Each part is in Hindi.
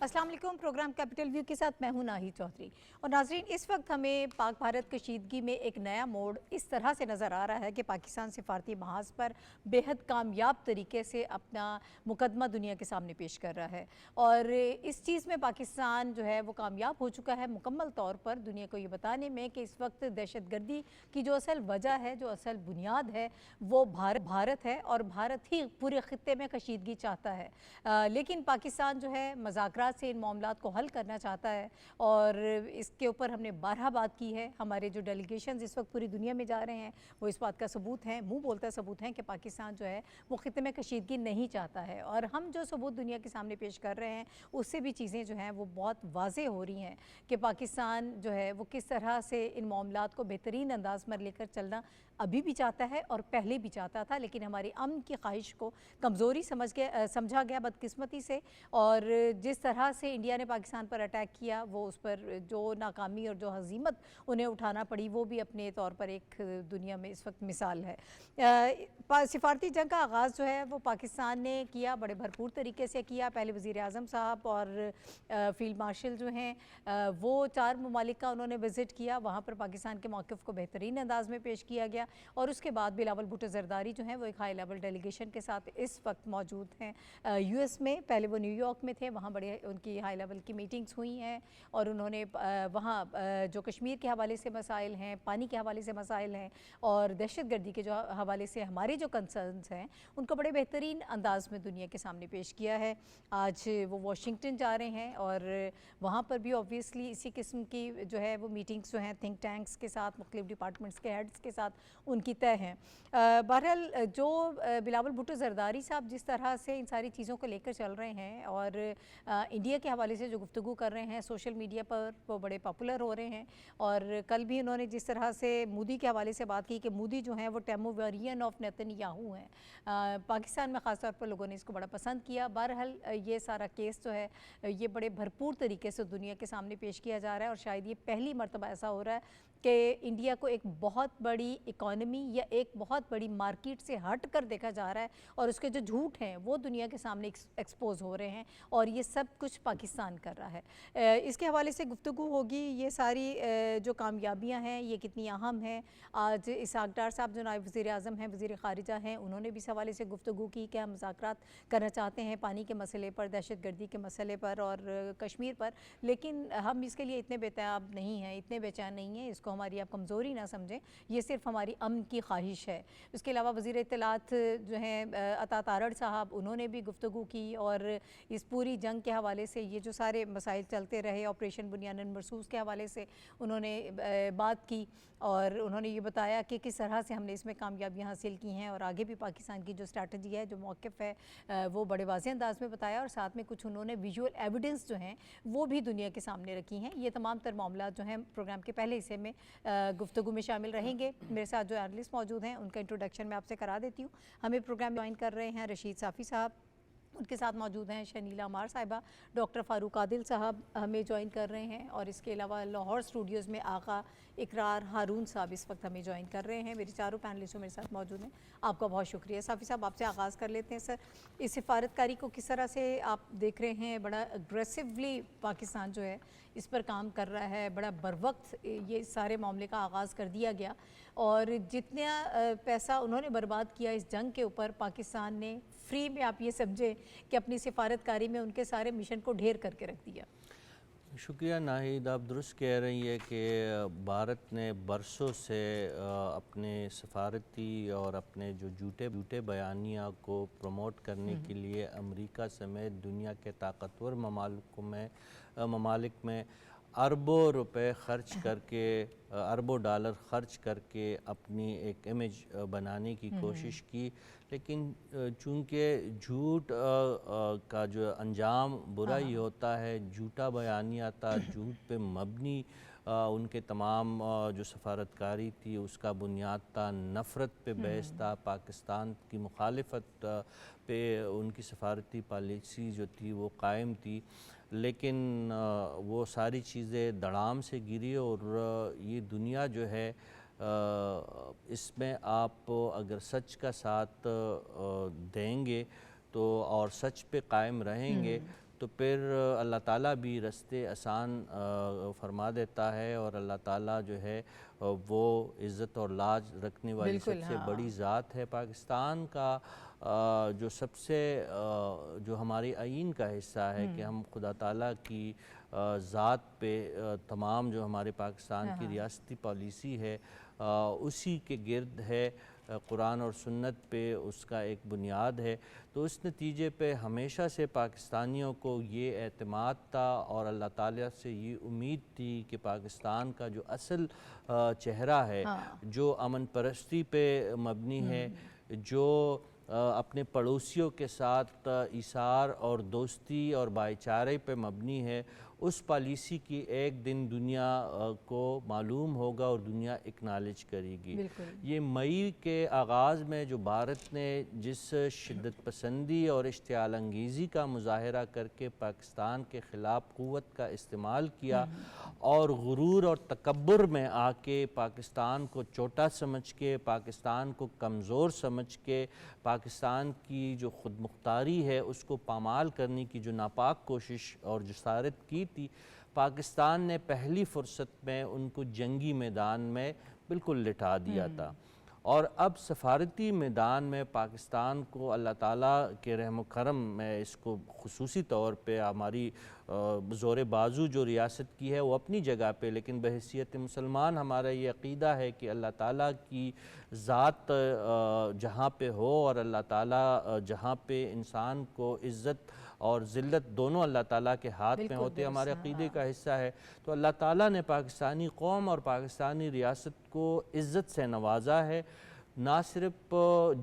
अस्सलाम वालेकुम। प्रोग्राम कैपिटल व्यू के साथ मैं हूं नाही चौधरी। और नाजरीन, इस वक्त हमें पाक भारत कशीदगी में एक नया मोड़ इस तरह से नज़र आ रहा है कि पाकिस्तान सिफारती महाज पर बेहद कामयाब तरीके से अपना मुकदमा दुनिया के सामने पेश कर रहा है। और इस चीज़ में पाकिस्तान जो है वो कामयाब हो चुका है मुकम्मल तौर पर दुनिया को ये बताने में कि इस वक्त दहशत गर्दी की जो असल वजह है, जो असल बुनियाद है, वो भारत है और भारत ही पूरे ख़ित्ते में कशीदगी चाहता है। लेकिन पाकिस्तान जो है मज़ाकरात से इन मामलात को हल करना चाहता है और इसके ऊपर हमने 12 बात की है। हमारे जो डेलीगेशन इस वक्त पूरी दुनिया में जा रहे हैं वो इस बात का सबूत हैं, मुंह बोलता सबूत हैं कि पाकिस्तान जो है वो ख़ित्ते में कशीदगी नहीं चाहता है। और हम जो सबूत दुनिया के सामने पेश कर रहे हैं उससे भी चीज़ें जो हैं वो बहुत वाज़ेह हो रही हैं कि पाकिस्तान जो है वो किस तरह से इन मामलात को बेहतरीन अंदाज में लेकर चलना अभी भी चाहता है और पहले भी चाहता था। लेकिन हमारी अमन की ख्वाहिश को कमज़ोरी समझा गया बदकिस्मती से। और जिस तरह से इंडिया ने पाकिस्तान पर अटैक किया, वो उस पर जो नाकामी और जो हज़ीमत उन्हें उठाना पड़ी, वो भी अपने तौर पर एक दुनिया में इस वक्त मिसाल है। सिफारती जंग का आगाज़ जो है वो पाकिस्तान ने किया, बड़े भरपूर तरीके से किया। पहले वज़ीर आज़म साहब और फील्ड मार्शल जो हैं वो 4 ममालिक का उन्होंने विज़िट किया, वहाँ पर पाकिस्तान के मौक़िफ़ को बेहतरीन अंदाज में पेश किया गया। और उसके बाद बिलावल भुट्टो ज़रदारी जो हैं वो एक हाई लेवल डेलीगेशन के साथ इस वक्त मौजूद हैं US में। पहले वो न्यूयॉर्क में थे, वहाँ बड़े उनकी हाई लेवल की मीटिंग्स हुई हैं और उन्होंने वहाँ जो कश्मीर के हवाले से मसाइल हैं, पानी के हवाले से मसाइल हैं और दहशत गर्दी के जो हवाले से हमारे जो कंसर्न्स हैं उनको बड़े बेहतरीन अंदाज में दुनिया के सामने पेश किया है। आज वो वाशिंगटन जा रहे हैं और वहाँ पर भी ऑब्वियसली इसी किस्म की जो है वो मीटिंग्स जो हैं थिंक टैंक्स के साथ, मुख्तलिफ डिपार्टमेंट्स के हेड्स के साथ उनकी तय हैं। बहरहाल जो बिलावल भुट्टो ज़रदारी साहब जिस तरह से इन सारी चीज़ों को लेकर चल रहे हैं और इंडिया के हवाले से जो गुफ्तगू कर रहे हैं सोशल मीडिया पर, वो बड़े पॉपुलर हो रहे हैं। और कल भी उन्होंने जिस तरह से मोदी के हवाले से बात की कि मोदी जो हैं वो टेमोवेरियन ऑफ नेतन्याहू हैं, पाकिस्तान में ख़ास तौर पर लोगों ने इसको बड़ा पसंद किया। बहरहाल ये सारा केस जो है ये बड़े भरपूर तरीके से दुनिया के सामने पेश किया जा रहा है और शायद ये पहली मरतबा ऐसा हो रहा है कि इंडिया को एक बहुत बड़ी इकॉनमी या एक बहुत बड़ी मार्केट से हट कर देखा जा रहा है और उसके जो झूठ हैं वो दुनिया के सामने एक्सपोज हो रहे हैं और ये सब कुछ पाकिस्तान कर रहा है। इसके हवाले से गुफ्तगू होगी, ये सारी जो कामयाबियां हैं ये कितनी अहम हैं। आज इसहाक डार साहब जो नायब वज़ीर आज़म हैं, वज़ीर ख़ारिजा हैं, उन्होंने भी इस हवाले से गुफ्तगू की कि हम मुज़ाकरात करना चाहते हैं पानी के मसले पर, दहशत गर्दी के मसले पर और कश्मीर पर, लेकिन हम इसके लिए इतने बेताब नहीं हैं, इतने बेचैन नहीं हैं। इसको हमारी आप कमज़ोरी ना समझें, ये सिर्फ हमारी अमन की ख्वाहिश है। उसके अलावा वज़ीर इत्तलात जो हैं अता तारड़ साहब, उन्होंने भी गुफ्तगू की और इस पूरी जंग के हवाले से ये जो सारे मसाइल चलते रहे, ऑपरेशन बुनियान मरसूस के हवाले से उन्होंने बात की और उन्होंने ये बताया कि किस तरह से हमने इसमें कामयाबियाँ हासिल की हैं और आगे भी पाकिस्तान की जो स्ट्रैटेजी है, जो मौक़िफ़ है, वो बड़े वाज़ेह अंदाज में बताया और साथ में कुछ उन्होंने विजुअल एविडेंस जो हैं वो भी दुनिया के सामने रखी हैं। ये तमाम तर मामला जो हैं प्रोग्राम के पहले हिस्से में गुफ्तगू में शामिल रहेंगे। मेरे साथ जो एनालिस्ट मौजूद हैं उनका इंट्रोडक्शन मैं आपसे करा देती हूँ। हमें प्रोग्राम ज्वाइन कर रहे हैं रशीद साफ़ी साहब, उनके साथ मौजूद हैं शनीला अमार साहिबा, डॉक्टर फ़ारूक आदिल साहब हमें ज्वाइन कर रहे हैं और इसके अलावा लाहौर स्टूडियोज़ में आका इकरार हारून साहब इस वक्त हमें ज्वाइन कर रहे हैं। मेरे चारों पैनलिस्टों मेरे साथ मौजूद हैं, आपका बहुत शुक्रिया। साफ़ी साहब, आपसे आगाज़ कर लेते हैं। सर, इस सिफारतकारी को किस तरह से आप देख रहे हैं? बड़ा अग्रेसिवली पाकिस्तान जो है इस पर काम कर रहा है, बड़ा बरवक्त ये सारे मामले का आगाज़ कर दिया गया और जितना पैसा उन्होंने बर्बाद किया इस जंग के ऊपर, पाकिस्तान ने फ्री में, आप ये समझें कि अपनी सिफारतकारी में उनके सारे मिशन को ढेर करके रख दिया। शुक्रिया नाहिद, आप दुरुस्त कह रही है कि भारत ने बरसों से अपने सफारती और अपने जो झूठे बयानिया को प्रमोट करने के लिए अमेरिका समेत दुनिया के ताकतवर ममालिक में अरबों रुपए खर्च करके, अरबों डॉलर खर्च करके अपनी एक इमेज बनाने की कोशिश की। लेकिन चूँकि झूठ का जो अंजाम बुरा ही होता है, झूठा बयानिया था, झूठ पे मबनी उनके तमाम जो सफारतकारी थी उसका बुनियाद था, नफ़रत पे बहस था, पाकिस्तान की मुखालिफत पे उनकी सफारती पॉलिसी जो थी वो कायम थी। लेकिन वो सारी चीज़ें धड़ाम से गिरी और ये दुनिया जो है इसमें आप अगर सच का साथ देंगे तो और सच पे कायम रहेंगे तो फिर अल्लाह ताला भी रास्ते आसान फरमा देता है, और अल्लाह ताला जो है वो इज़्ज़त और लाज रखने वाली बिल्कुल, सबसे हाँ। बड़ी ज़ात है। पाकिस्तान का जो सबसे जो हमारी आइन का हिस्सा है कि हम खुदा ताला की ज़ात पे तमाम जो हमारे पाकिस्तान की रियासती पॉलिसी है उसी के गिर्द है, कुरान और सुन्नत पे उसका एक बुनियाद है। तो उस नतीजे पे हमेशा से पाकिस्तानियों को ये एतमाद था और अल्लाह ताला से ये उम्मीद थी कि पाकिस्तान का जो असल चेहरा है, जो अमन परस्ती पे मबनी है, जो अपने पड़ोसियों के साथ इसार और दोस्ती और भाईचारे पे मबनी है, उस पॉलिसी की एक दिन दुनिया को मालूम होगा और दुनिया एक्नॉलेज करेगी। ये मई के आगाज़ में जो भारत ने जिस शिद्दत पसंदी और इश्तियाल अंगेज़ी का मुज़ाहरा करके पाकिस्तान के ख़िलाफ़ क़ुव्वत का इस्तेमाल किया और गुरूर और तकब्बुर में आके पाकिस्तान को छोटा समझ के, पाकिस्तान को कमज़ोर समझ के, पाकिस्तान की जो ख़ुद मुख्तारी है उसको पामाल करने की जो नापाक कोशिश और जसारत की थी, पाकिस्तान ने पहली फ़ुर्सत में उनको जंगी मैदान में बिल्कुल लिटा दिया था। और अब सफारती मैदान में पाकिस्तान को अल्लाह ताला के रहम करम में इसको खुसूसी तौर पे हमारी ज़ोर बाजू जो रियासत की है वो अपनी जगह पे, लेकिन बहैसियत मुसलमान हमारा ये अक़ीदा है कि अल्लाह ताला की ज़ात जहाँ पे हो और अल्लाह ताला जहाँ पे इंसान को इज़्ज़त और ज़िल्लत दोनों अल्लाह ताला के हाथ में होते, हमारे अक़ीदे का हिस्सा है। तो अल्लाह ताला ने पाकिस्तानी कौम और पाकिस्तानी रियासत को इज़्ज़त से नवाजा है। ना सिर्फ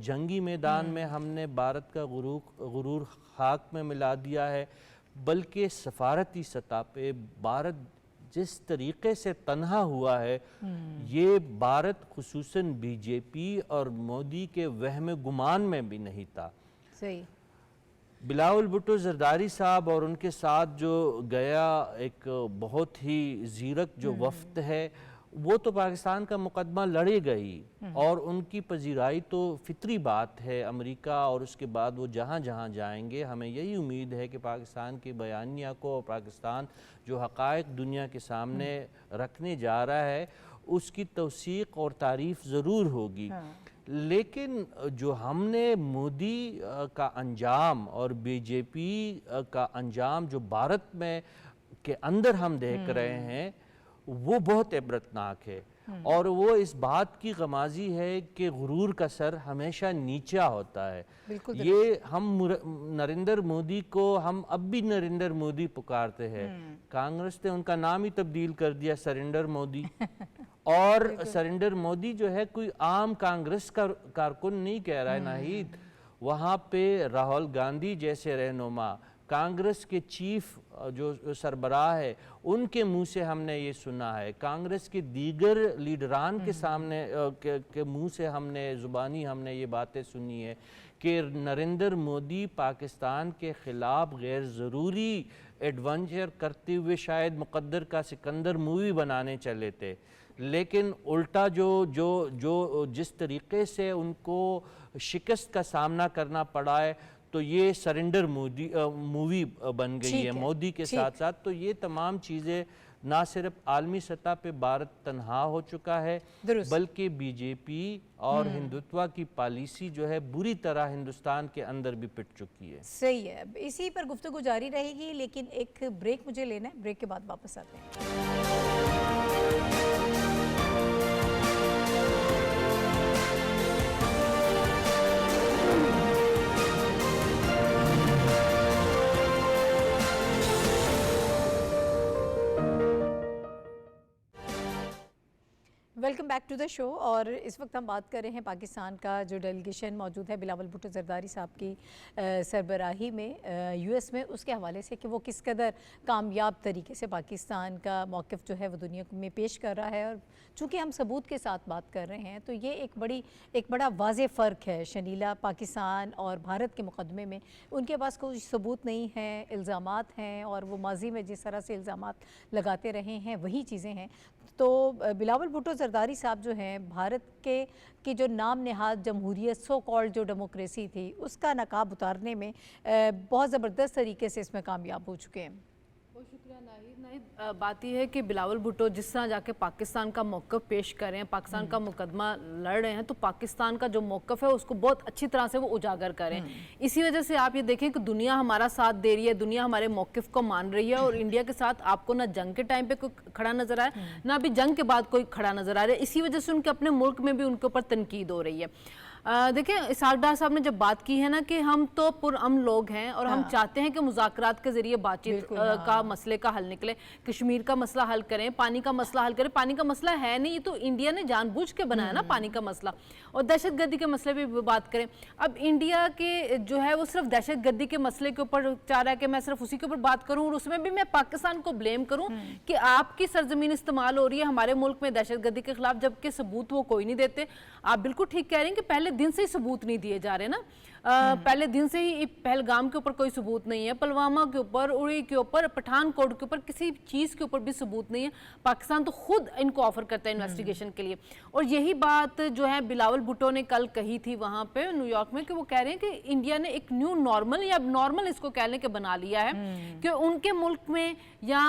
जंगी मैदान में हमने भारत का गुरूर खाक में मिला दिया है, बल्कि सफारती सतह पे भारत जिस तरीक़े से तन्हा हुआ है, ये भारत खुसूसन बीजेपी और मोदी के वहम गुमान में भी नहीं था। सही। बिलावल भुट्टो ज़रदारी साहब और उनके साथ जो गया एक बहुत ही ज़ीरक जो वफ्द है, वो तो पाकिस्तान का मुकदमा लड़े गई और उनकी पजीराई तो फितरी बात है अमेरिका, और उसके बाद वो जहाँ जहाँ जाएंगे हमें यही उम्मीद है कि पाकिस्तान के बयानिया को और पाकिस्तान जो हक़ाइक़ दुनिया के सामने रखने जा रहा है उसकी तौसीक़ और तारीफ़ ज़रूर होगी। लेकिन जो हमने मोदी का अंजाम और बीजेपी का अंजाम जो भारत में के अंदर हम देख रहे हैं वो बहुत इबरतनाक है, और वो इस बात की गमाजी है कि गुरूर का सर हमेशा नीचा होता है। ये हम नरेंद्र मोदी को हम अब भी नरेंद्र मोदी पुकारते हैं, कांग्रेस ने उनका नाम ही तब्दील कर दिया सरेंडर मोदी। और सरेंडर मोदी जो है कोई आम कांग्रेस का कारकुन नहीं कह रहा है नाहिद, वहाँ पे राहुल गांधी जैसे रहनुमा, कांग्रेस के चीफ जो सरबराह है उनके मुंह से हमने ये सुना है, कांग्रेस के दीगर लीडरान के सामने के मुंह से हमने ज़ुबानी हमने ये बातें सुनी है कि नरेंद्र मोदी पाकिस्तान के ख़िलाफ़ गैर ज़रूरी एडवेंचर करते हुए शायद मुक़द्दर का सिकंदर मूवी बनाने चले थे, लेकिन उल्टा जो जिस तरीक़े से उनको शिकस्त का सामना करना पड़ा है, तो ये सरेंडर मूवी बन गई है मोदी के साथ साथ। तो ये तमाम चीज़ें ना सिर्फ आलमी सतह पे भारत तन्हा हो चुका है, बल्कि बीजेपी और हिंदुत्व की पॉलिसी जो है बुरी तरह हिंदुस्तान के अंदर भी पिट चुकी है। सही है, इसी पर गुफ्तगू जारी रहेगी, लेकिन एक ब्रेक मुझे लेना है, ब्रेक के बाद वापस आते हैं। Welcome back to the show. और इस वक्त हम बात कर रहे हैं पाकिस्तान का जो डेलीगेशन मौजूद है बिलावल भुट्टो ज़रदारी साहब की सरबराही में यूएस में, उसके हवाले से कि वो किस कदर कामयाब तरीके से पाकिस्तान का मौक़िफ़ जो है वो दुनिया में पेश कर रहा है। और चूँकि हम सबूत के साथ बात कर रहे हैं तो ये एक बड़ा वाज़े फ़र्क है शनीला, पाकिस्तान और भारत के मुक़दमे में उनके पास कोई सबूत नहीं है, इल्ज़ामात हैं और वो माजी में जिस तरह से इल्ज़ामात लगाते रहे हैं वही चीज़ें हैं। तो बिलावल भुट्टो ज़रदारी ज़रदारी साहब जो हैं भारत के की जो नाम नेहाद जमहूरियत सो कॉल्ड जो डेमोक्रेसी थी उसका नकाब उतारने में बहुत ज़बरदस्त तरीके से इसमें कामयाब हो चुके हैं। बहुत शुक्रिया नाहिद। नाहिद, बात यह है कि बिलावल भुट्टो जिस तरह जाके पाकिस्तान का मौक़िफ़ पेश कर रहे हैं, पाकिस्तान का मुकदमा लड़ रहे हैं, तो पाकिस्तान का जो मौक़िफ़ है उसको बहुत अच्छी तरह से वो उजागर कर रहे हैं। इसी वजह से आप ये देखें कि दुनिया हमारा साथ दे रही है, दुनिया हमारे मौक़िफ़ को मान रही है, और इंडिया के साथ आपको ना जंग के टाइम पे कोई खड़ा नजर आया, ना अभी जंग के बाद कोई खड़ा नजर आ रहा है। इसी वजह से उनके अपने मुल्क में भी उनके ऊपर तनकीद हो रही है। देखिए, इसहाक डार साहब ने जब बात की है ना कि हम तो पुरअमन लोग हैं और हम चाहते हैं कि मुज़ाकरात के जरिए बातचीत का मसले का हल निकले, कश्मीर का मसला हल करें, पानी का मसला हल करें। पानी का मसला है नहीं, ये तो इंडिया ने जानबूझ के बनाया ना पानी का मसला। और दहशतगर्दी के मसले भी बात करें, अब इंडिया के जो है वो सिर्फ दहशतगर्दी के मसले के ऊपर चाह रहा है कि मैं सिर्फ उसी के ऊपर बात करूं, और उसमें भी मैं पाकिस्तान को ब्लेम करूं कि आपकी सरजमीन इस्तेमाल हो रही है हमारे मुल्क में दहशतगर्दी के खिलाफ, जबकि सबूत वो कोई नहीं देते। आप बिल्कुल ठीक कह रहे हैं कि पहले दिन से ही सबूत नहीं दिए जा रहे ना, पहले दिन से ही पहलगाम के ऊपर कोई सबूत नहीं है, पुलवामा के ऊपर, उड़ी के ऊपर, पठानकोट के ऊपर, किसी चीज़ के ऊपर भी सबूत नहीं है। पाकिस्तान तो खुद इनको ऑफर करता है इन्वेस्टिगेशन के लिए। और यही बात जो है बिलावल भुट्टो ने कल कही थी वहाँ पे न्यूयॉर्क में, कि वो कह रहे हैं कि इंडिया ने एक न्यू नॉर्मल या नॉर्मल इसको कहने के बना लिया है कि उनके मुल्क में या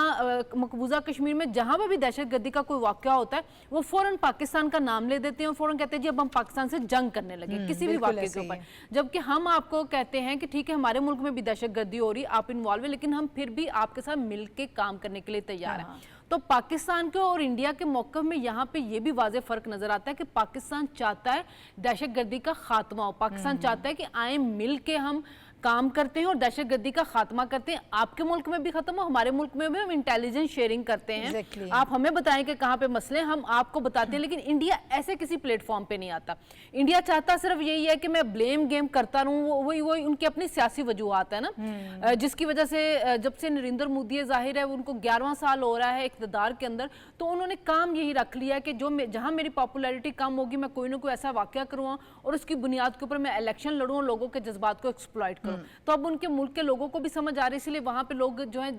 मकबूजा कश्मीर में जहाँ पर भी दहशतगर्दी का कोई वाक़या होता है वो फ़ौरन पाकिस्तान का नाम ले देते हैं और फ़ौरन कहते हैं जी अब हम पाकिस्तान से जंग करने लगे किसी भी वाक़े के ऊपर। जबकि हम आपको कहते हैं कि ठीक है हमारे मुल्क में भी दहशतगर्दी हो रही, आप इन्वॉल्व है, लेकिन हम फिर भी आपके साथ मिलके काम करने के लिए तैयार हैं। तो पाकिस्तान के और इंडिया के मौक़िफ़ में यहाँ पे ये भी वाज़े फ़र्क नज़र आता है कि पाकिस्तान चाहता है दहशतगर्दी का खात्मा हो, पाकिस्तान चाहता है कि आए मिल के हम काम करते हैं और दहशतगर्दी का खात्मा करते हैं। आपके मुल्क में भी खत्म हो, हमारे मुल्क में भी हम इंटेलिजेंस शेयरिंग करते हैं। आप हमें बताएं कि कहाँ पे मसले, हम आपको बताते हैं। लेकिन इंडिया ऐसे किसी प्लेटफॉर्म पे नहीं आता। इंडिया चाहता सिर्फ यही है कि मैं ब्लेम गेम करता रहूं, वही उनकी अपनी सियासी वजूहात है ना, जिसकी वजह से जब से नरेंद्र मोदी जाहिर है उनको 11वां साल हो रहा है इक़्तिदार के अंदर, तो उन्होंने काम यही रख लिया कि जो जहाँ मेरी पॉपुलैरिटी कम होगी मैं कोई ना कोई ऐसा वाक़या करूँ और उसकी बुनियाद के ऊपर मैं इलेक्शन लड़ूँ और लोगों के जज्बात को एक्सप्लॉइट करूँ। तो अब उनके मुल्क के लोगों को भी समझ आ रही है, इसलिए वहाँ पे लोग जो है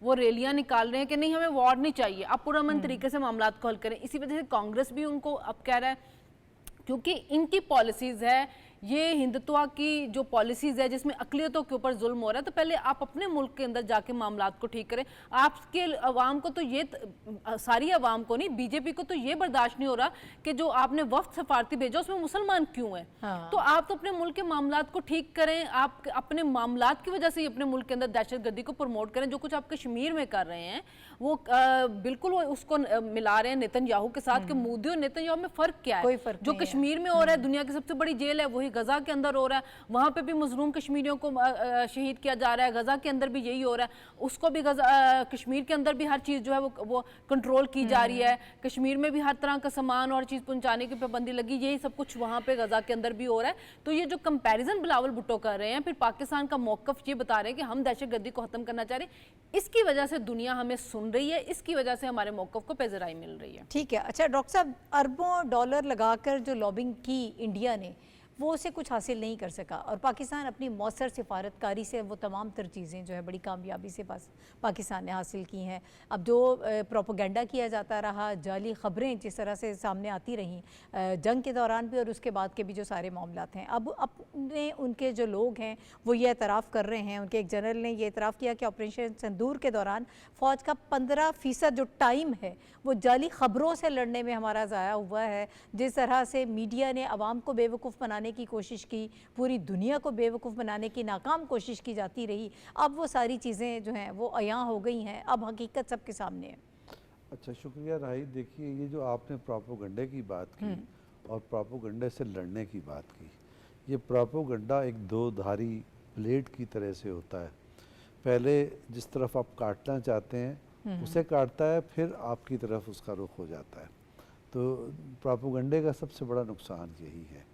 वो रैलियां निकाल रहे हैं कि नहीं हमें वॉर नहीं चाहिए, आप पुरअमन तरीके से मामलात को हल करें। इसी वजह से कांग्रेस भी उनको अब कह रहा है, क्योंकि इनकी पॉलिसीज़ है ये हिंदुत्व की जो पॉलिसीज़ है जिसमें अक़लियतों के ऊपर जुल्म हो रहा है, तो पहले आप अपने मुल्क के अंदर जाके मामलात को ठीक करें। आपके अवाम को तो ये, सारी अवाम को नहीं, बीजेपी को तो ये बर्दाश्त नहीं हो रहा कि जो आपने वफ्द सफारती भेजा उसमें मुसलमान क्यों है। तो आप तो अपने मुल्क के मामलात को ठीक करें, आप अपने मामलात की वजह से ही अपने मुल्क के अंदर दहशतगर्दी को प्रमोट करें। जो कुछ आप कश्मीर में कर रहे हैं वो बिल्कुल वो उसको मिला रहे हैं नेतन्याहू के साथ कि मोदी और नेतन्याहू में फ़र्क क्या है। जो कश्मीर में हो रहा है, दुनिया की सबसे बड़ी जेल है, वही गजा के अंदर हो रहा है, वहाँ पे भी मजलूम कश्मीरियों को शहीद किया जा रहा है। गजा के अंदर भी यही हो रहा है, उसको भी कश्मीर के अंदर भी हर चीज़ जो है वो कंट्रोल की जा रही है। कश्मीर में भी हर तरह का सामान और चीज़ पहुँचाने की पाबंदी लगी, यही सब कुछ वहाँ पे गजा के अंदर भी हो रहा है। तो ये जो कंपैरिजन बिलावल भुट्टो कर रहे हैं, फिर पाकिस्तान का मौक़िफ़ ये बता रहे हैं कि हम दहशतगर्दी को ख़त्म करना चाह रहे हैं, इसकी वजह से दुनिया हमें सुन रही है, इसकी वजह से हमारे मौक़िफ़ को पेज़राई मिल रही है। ठीक है। अच्छा डॉक्टर साहब, अरबों डॉलर लगाकर जो लॉबिंग की इंडिया ने वो उसे कुछ हासिल नहीं कर सका, और पाकिस्तान अपनी मौसर सिफारतकारी से वो तमाम तर चीज़ें जो है बड़ी कामयाबी से पाकिस्तान ने हासिल की हैं। अब जो प्रोपोगंडा किया जाता रहा, जाली ख़बरें जिस तरह से सामने आती रहीं जंग के दौरान भी और उसके बाद के भी जो सारे मामलात हैं, अब अपने उनके जो लोग हैं वो ये एतराफ़ कर रहे हैं। उनके एक जनरल ने ये एतराफ़ किया कि ऑपरेशन सिंदूर के दौरान फ़ौज का 15% जो टाइम है वो जाली ख़बरों से लड़ने में हमारा ज़ाया हुआ है। जिस तरह से मीडिया ने आवाम को बेवकूफ़ बनाने की कोशिश की, पूरी दुनिया को बेवकूफ़ बनाने की नाकाम कोशिश की जाती रही, अब वो सारी चीज़ें जो हैं वो अयां हो गई हैं, अब हकीकत सबके सामने है। अच्छा, शुक्रिया राही। देखिए, ये जो आपने प्रोपोगंडे की बात की और प्रोपोगंडे से लड़ने की बात की, ये प्रोपोगंडा एक दो धारी ब्लेड की तरह से होता है। पहले जिस तरफ आप काटना चाहते हैं उसे काटता है, फिर आपकी तरफ उसका रुख हो जाता है। तो प्रोपोगंडे का सबसे बड़ा नुकसान यही है।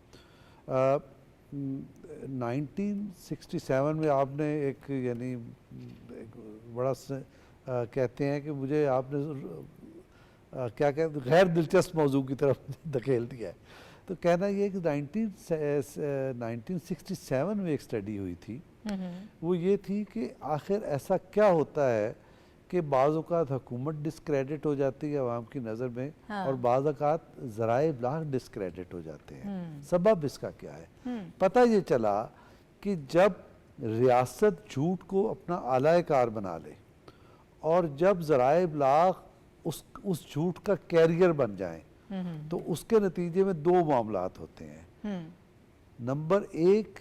1967 में आपने एक यानी एक बड़ा कहते हैं कि मुझे आपने क्या कहते गैर दिलचस्प मौजू की तरफ धकेल दिया है। तो कहना ये कि 1967 में एक स्टडी हुई थी, वो ये थी कि आखिर ऐसा क्या होता है कि बाज़ औक़ात हुकूमत डिस्क्रेडिट हो जाती है अवाम की नज़र में, हाँ। और बाज़ औक़ात ज़राए इब्लाग़ डिस्क्रेडिट हो जाते हैं। सबब इसका क्या है? पता ये चला कि जब रियासत झूठ को अपना आला कार बना ले और जब ज़राए इब्लाग़ उस झूठ का कैरियर बन जाएं, तो उसके नतीजे में दो मामलात होते हैं। नंबर एक,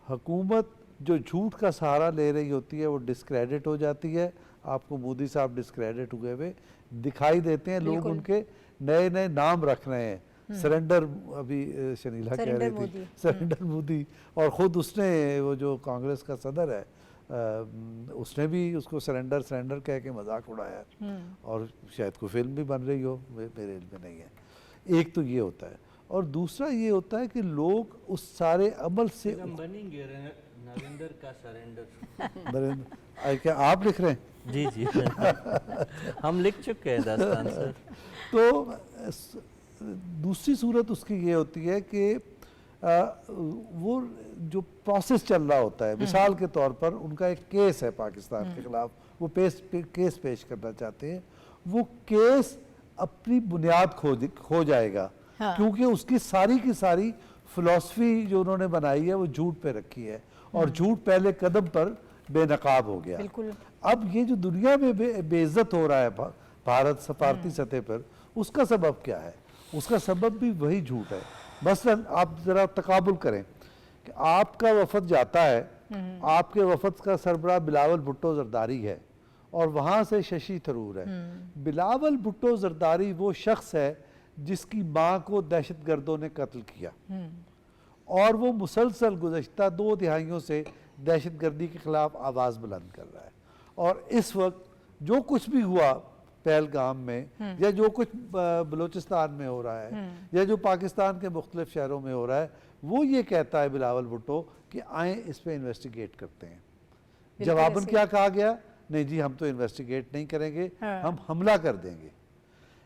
हुकूमत जो झूठ का सहारा ले रही होती है वो डिस्क्रेडिट हो जाती है। आपको मोदी साहब डिस्क्रेडिट हुए हुए दिखाई देते हैं, लोग उनके नए नए नाम रख रहे हैं। सरेंडर, अभी शनीला कह रही थी सरेंडर मोदी, और ख़ुद उसने, वो जो कांग्रेस का सदर है, उसने भी उसको सरेंडर सरेंडर कह के मजाक उड़ाया, और शायद कोई फिल्म भी बन रही हो, मेरे इल्म में नहीं है। एक तो ये होता है, और दूसरा ये होता है कि लोग उस सारे अमल से बनेंगे नरेंद्र का सरेंडर। नरेंद्र, क्या आप लिख रहे हैं? जी जी हम लिख चुके हैं दास्तान सर। तो दूसरी सूरत उसकी ये होती है कि वो जो प्रोसेस चल रहा होता है, मिसाल के तौर पर उनका एक केस है पाकिस्तान के खिलाफ, वो केस पेश करना चाहते हैं, वो केस अपनी बुनियाद खो जाएगा। हाँ। क्योंकि उसकी सारी की सारी फिलॉसफी जो उन्होंने बनाई है वो झूठ पे रखी है, और झूठ पहले कदम पर बेनकाब हो गया। बिल्कुल। अब ये जो दुनिया में बेइज्जत हो रहा है भारत सफारती सतह पर, उसका सबब क्या है? उसका सबब भी वही झूठ है। मसलन आप ज़रा तकाबुल करें कि आपका वफद जाता है, आपके वफद का सरबराह बिलावल भुट्टो जरदारी है और वहाँ से शशि थरूर है। बिलावल भुट्टो जरदारी वो शख्स है जिसकी माँ को दहशतगर्दों ने कत्ल किया, और वो मुसलसल गुज़श्ता 2 दिहाइयों से दहशतगर्दी के ख़िलाफ़ आवाज़ बुलंद कर रहा है। और इस वक्त जो कुछ भी हुआ पहलगाम में, या जो कुछ बलूचिस्तान में हो रहा है, या जो पाकिस्तान के मुख्तलिफ शहरों में हो रहा है, वो ये कहता है बिलावल भुट्टो कि आएँ इस पर इन्वेस्टिगेट करते हैं। जवाबन क्या कहा गया? नहीं जी, हम तो इन्वेस्टिगेट नहीं करेंगे, हम हमला कर देंगे।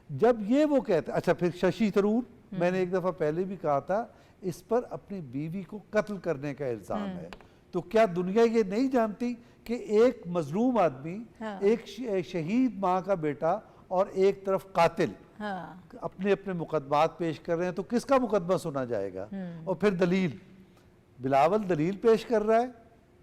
जब ये वो कहते, अच्छा फिर शशि थरूर, मैंने एक दफ़ा पहले भी कहा था, इस पर अपनी बीवी को कत्ल करने का इल्ज़ाम है। तो क्या दुनिया ये नहीं जानती कि एक मजलूम आदमी, एक शहीद माँ का बेटा और एक तरफ कातिल अपने अपने मुकदमात पेश कर रहे हैं, तो किसका मुकदमा सुना जाएगा? और फिर दलील, बिलावल दलील पेश कर रहा है,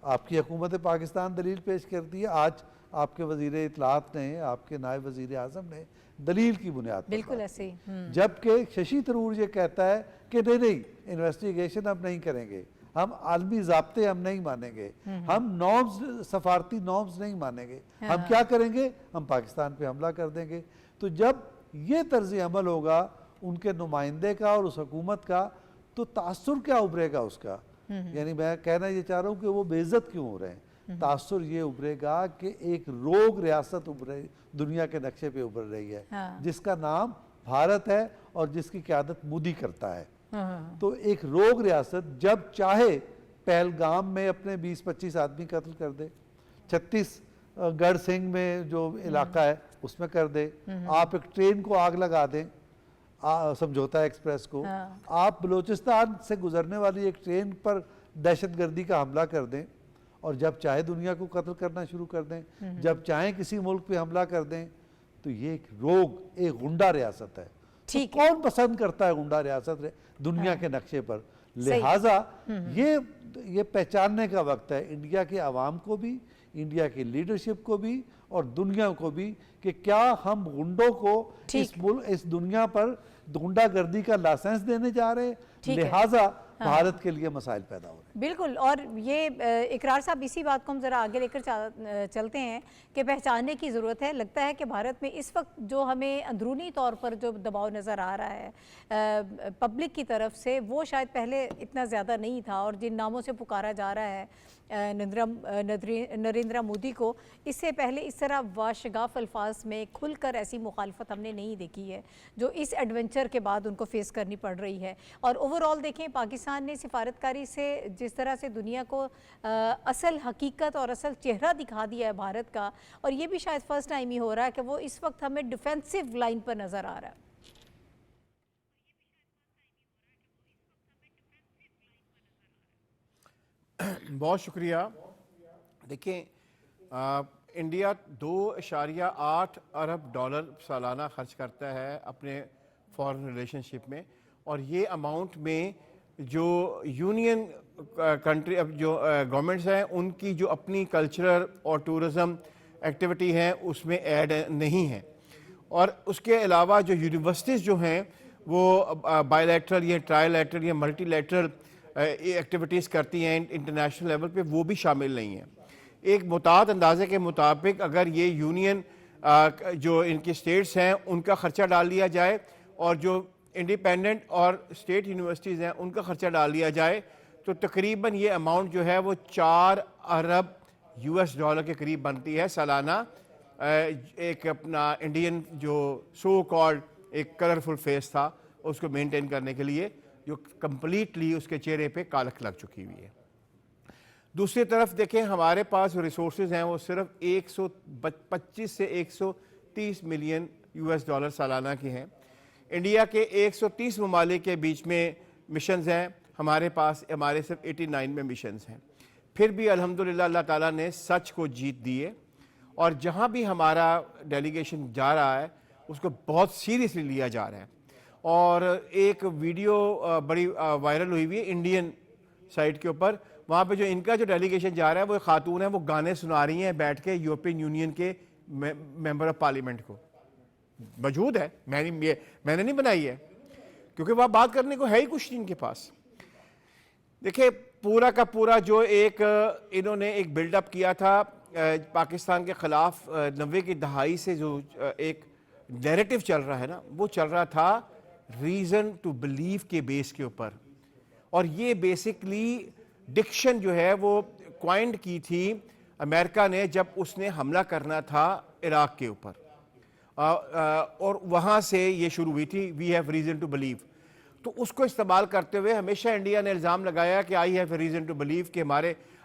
आपकी हुकूमत पाकिस्तान दलील पेश करती है। आज आपके वज़ीर इत्तलात ने, आपके नायब वज़ीर आज़म ने दलील की बुनियाद पर, बिल्कुल ऐसे ही, जबकि शशि थरूर ये कहता है कि नहीं, इन्वेस्टिगेशन हम नहीं करेंगे, हम आलमी ज़ाब्ते हम नहीं मानेंगे, हम नॉर्म्स, सफारती नॉर्म्स नहीं मानेंगे, हम क्या करेंगे? हम पाकिस्तान पे हमला कर देंगे। तो जब ये तर्ज़ अमल होगा उनके नुमाइंदे का और उस हुकूमत का, तो तासुर क्या उभरेगा उसका? यानी मैं कहना ये चाह रहा हूँ कि वो बेइज्जत क्यों हो रहे हैं? तासुर ये उभरेगा कि एक रोग रियासत उभरे, दुनिया के नक्शे पे उभर रही है, जिसका नाम भारत है और जिसकी क़यादत मोदी करता है। तो एक रोग रियासत जब चाहे पहलगाम में अपने 20-25 आदमी कत्ल कर दे, छत्तीसगढ़ सिंह में जो इलाका है उसमें कर दे, आप एक ट्रेन को आग लगा दें, समझौता एक्सप्रेस को, आप बलूचिस्तान से गुजरने वाली एक ट्रेन पर दहशतगर्दी का हमला कर दें, और जब चाहे दुनिया को कत्ल करना शुरू कर दें, जब चाहे किसी मुल्क पे हमला कर दें। तो ये एक रोग, एक गुंडा रियासत है। तो कौन पसंद करता है गुंडा रियासत दुनिया के नक्शे पर? लिहाजा ये पहचानने का वक्त है इंडिया के अवाम को भी, इंडिया की लीडरशिप को भी और दुनिया को भी, कि क्या हम गुंडों को इस दुनिया पर गुंडागर्दी का लाइसेंस देने जा रहे हैं? लिहाजा भारत के लिए मसाइल पैदा हो रहे हैं। बिल्कुल, और ये इकरार साहब, इसी बात को हम ज़रा आगे लेकर चलते हैं कि पहचानने की ज़रूरत है। लगता है कि भारत में इस वक्त जो हमें अंदरूनी तौर पर जो दबाव नज़र आ रहा है पब्लिक की तरफ से, वो शायद पहले इतना ज़्यादा नहीं था, और जिन नामों से पुकारा जा रहा है नरेंद्र मोदी को, इससे पहले इस तरह वाशगाफ अल्फाज में खुलकर ऐसी मुखालफत हमने नहीं देखी है जो इस एडवेंचर के बाद उनको फेस करनी पड़ रही है। और ओवरऑल देखें, पाकिस्तान ने सिफारतकारी से जिस तरह से दुनिया को असल हकीकत और असल चेहरा दिखा दिया है भारत का, और ये भी शायद फर्स्ट टाइम ही हो रहा है कि वो इस वक्त हमें डिफेंसिव लाइन पर नज़र आ रहा है। बहुत शुक्रिया। देखिए, इंडिया 2.8 अरब डॉलर सालाना खर्च करता है अपने फॉरेन रिलेशनशिप में, और ये अमाउंट में जो यूनियन कंट्री अब जो गवर्नमेंट्स हैं उनकी जो अपनी कल्चरल और टूरिज़म एक्टिविटी है उसमें ऐड नहीं है। और उसके अलावा जो यूनिवर्सिटीज़ जो हैं वो बायलैटरल या ट्रायलैटरल या मल्टीलैटरल एक्टिविटीज़ करती हैं इंटरनेशनल लेवल पे, वो भी शामिल नहीं है। एक मुताद अंदाजे के मुताबिक अगर ये यूनियन जो इनकी स्टेट्स हैं उनका ख़र्चा डाल लिया जाए और जो इंडिपेंडेंट और स्टेट यूनिवर्सिटीज़ हैं उनका ख़र्चा डाल दिया जाए तो तकरीबन ये अमाउंट जो है वो 4 अरब US डॉलर के करीब बनती है सालाना। एक अपना इंडियन जो सो कॉल्ड एक कलरफुल फेस था उसको मेंटेन करने के लिए जो कम्प्लीटली उसके चेहरे पे कालख लग चुकी हुई है। दूसरी तरफ देखें हमारे पास जो रिसोर्सेज हैं वो सिर्फ 125 से 130 मिलियन US डॉलर सालाना के हैं। इंडिया के 130 ममालिक के बीच में मिशंस हैं, हमारे पास हमारे सिर्फ 89 में मिशंस हैं। फिर भी अल्हम्दुलिल्लाह अल्लाह ताला ने सच को जीत दी है और जहाँ भी हमारा डेलीगेशन जा रहा है उसको बहुत सीरियसली लिया जा रहा है। और एक वीडियो बड़ी वायरल हुई हुई है इंडियन साइट के ऊपर, वहाँ पे जो इनका जो डेलीगेशन जा रहा है वो एक खातून है, वो गाने सुना रही हैं बैठ के यूरोपियन यूनियन के मेंबर ऑफ पार्लियामेंट को। मौजूद है, मैंने नहीं बनाई है क्योंकि वहाँ बात करने को है ही कुछ नहीं इनके पास। देखिए पूरा का पूरा जो एक इन्होंने एक बिल्डअप किया था पाकिस्तान के ख़िलाफ़ 90 की दहाई से जो एक नैरेटिव चल रहा है ना, वो चल रहा था रीज़न टू बिलीव के बेस के ऊपर। और ये बेसिकली डिक्शन जो है वो क्वाइंड की थी अमेरिका ने जब उसने हमला करना था इराक़ के ऊपर, और वहाँ से ये शुरू हुई थी we have reason to believe. तो उसको इस्तेमाल करते हुए हमेशा इंडिया ने इल्ज़ाम लगाया कि I have reason to believe कि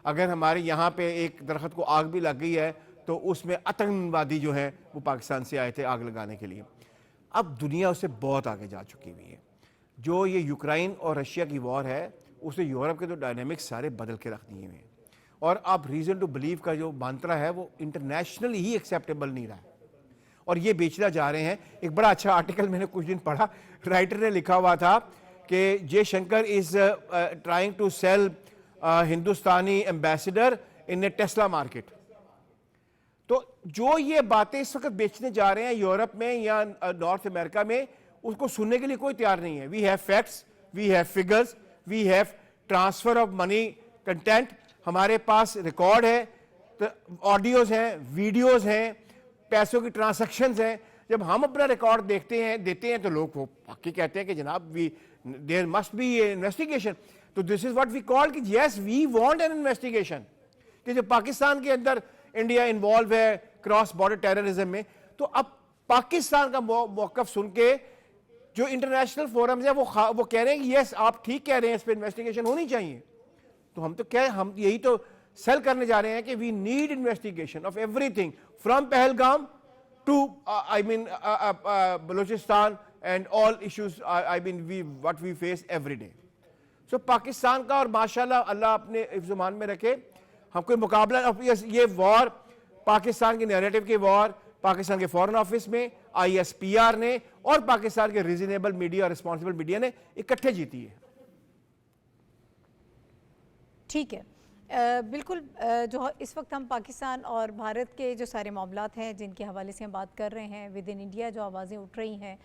अगर हमारे यहाँ पे एक दरख्त को आग भी लग गई है तो उसमें आतंकवादी जो है वो पाकिस्तान से आए थे आग लगाने के लिए। अब दुनिया उससे बहुत आगे जा चुकी हुई है। जो ये यूक्रेन और रशिया की वॉर है उसने यूरोप के तो डायनामिक्स सारे बदल के रख दिए हुए हैं, और अब रीज़न टू बिलीव का जो मंत्रा है वो इंटरनेशनली ही एक्सेप्टेबल नहीं रहा है और ये बेचना जा रहे हैं। एक बड़ा अच्छा आर्टिकल मैंने कुछ दिन पढ़ा, राइटर ने लिखा हुआ था कि Jaishankar is trying to sell Hindustani ambassador in a Tesla market. तो जो ये बातें इस वक्त बेचने जा रहे हैं यूरोप में या नॉर्थ अमेरिका में, उसको सुनने के लिए कोई तैयार नहीं है। We have facts, we have figures, we have transfer of money content, हमारे पास रिकॉर्ड है, तो ऑडियोज हैं, वीडियोज हैं, पैसों की ट्रांसैक्शंस हैं। जब हम अपना रिकॉर्ड देते हैं तो लोग वो बाकी कहते हैं कि जनाब देयर मस्ट बी इन्वेस्टिगेशन। तो this is what we call कि yes we want an investigation, कि जो पाकिस्तान के अंदर इंडिया इन्वॉल्व है क्रॉस बॉर्डर टेररिज्म में, तो अब पाकिस्तान का मौक़िफ़ सुन के जो इंटरनेशनल फोरम्स है वो कह रहे हैं कि यस आप ठीक कह रहे हैं, इस पर इन्वेस्टिगेशन होनी चाहिए। तो हम यही तो सेल करने जा रहे हैं कि we need investigation of everything from Pahalgam to Balochistan and all issues what we face every day. So Pakistan का, और माशाल्लाह अल्लाह अपने हिफ्ज़-ओ-मान में रखे, हम कोई मुकाबला, ये वॉर पाकिस्तान की नैरेटिव की वॉर पाकिस्तान के फॉरेन ऑफिस में ISPR ने और पाकिस्तान के रीजनेबल मीडिया, रिस्पॉन्सिबल मीडिया ने इकट्ठे जीती है। ठीक है, बिल्कुल। जो इस वक्त हम पाकिस्तान और भारत के जो सारे मामलात हैं जिनके हवाले से हम बात कर रहे हैं, विद इन इंडिया जो आवाज़ें उठ रही हैं